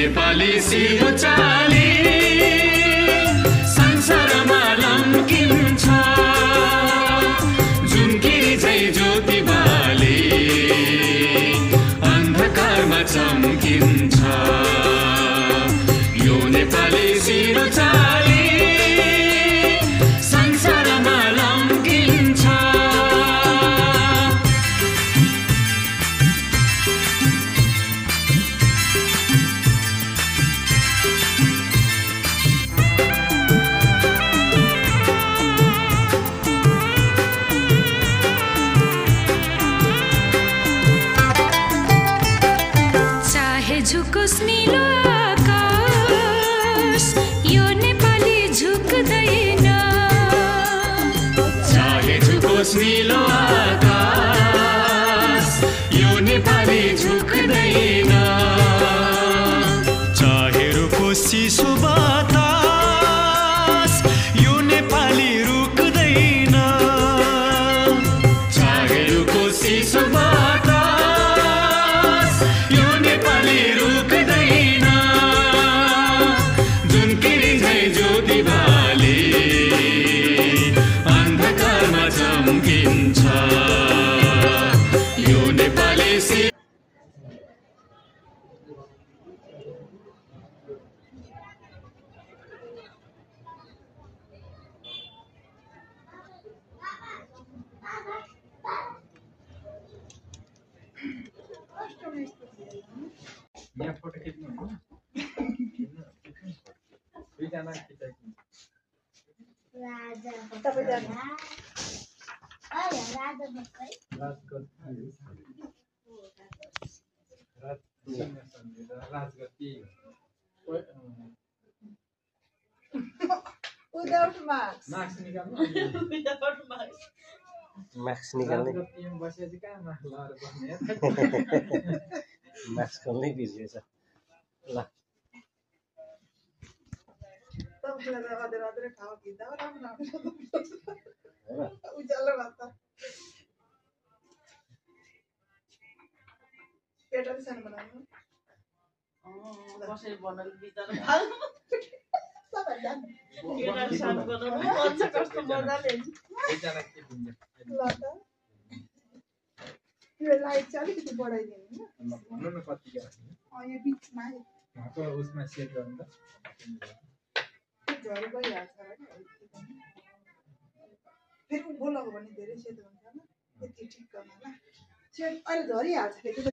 नेपाली सिरो चाली संसारमा लम्किन्छ जुनकिरी झै ज्योति बाले अन्धकारमा चम्किन्छ यो नेपाली सिरो चाली संसारमा लम्किन्छ झुकोस् नीलो आकाश यो नेपाली झुक्दैन चाहे झुकोस् नीलो आकाश यो नेपाली झुक्दैन चाहे रुकोस् चिसो बतास यो नेपाली रुक्दैन चाहे रुकोस् चिसो यो नेपाली यहाँ फोटो खिच्नु हो दुईजना खिचाइदिनु Without marks. मार्क्स निकाल्नु Without marks. मार्क्स निकाल्ने पीएम बसेपछि कहाँ मार्क्स लगाएर बस्ने मार्क्स खोल्नै बिर्सेछ ल तपाईँलाई त अझै अझै ठाउँ खिच्दा राम्रो उज्यालो भात केटाले सानो बनाउनु कसरी बनाउनु बिचारा सबै जान केटाले सानो बनाउनु भन्छ कस्तो मजाले दुईजना खिचिदिन्छ ल त यो लाइट चाहिँ अलिकति बढाइदिनु ल भन्नु न कति राख्ने यो बिचमा उहाँको उसमा सेट गर्नु त झरी गइहाल्छ र नि फेरि उँभो लग्यो भने धेरै सेतो हुन्छ होइन त्यति ठिक गर्न ल सेट अहिले झरिहाल्छ फेरि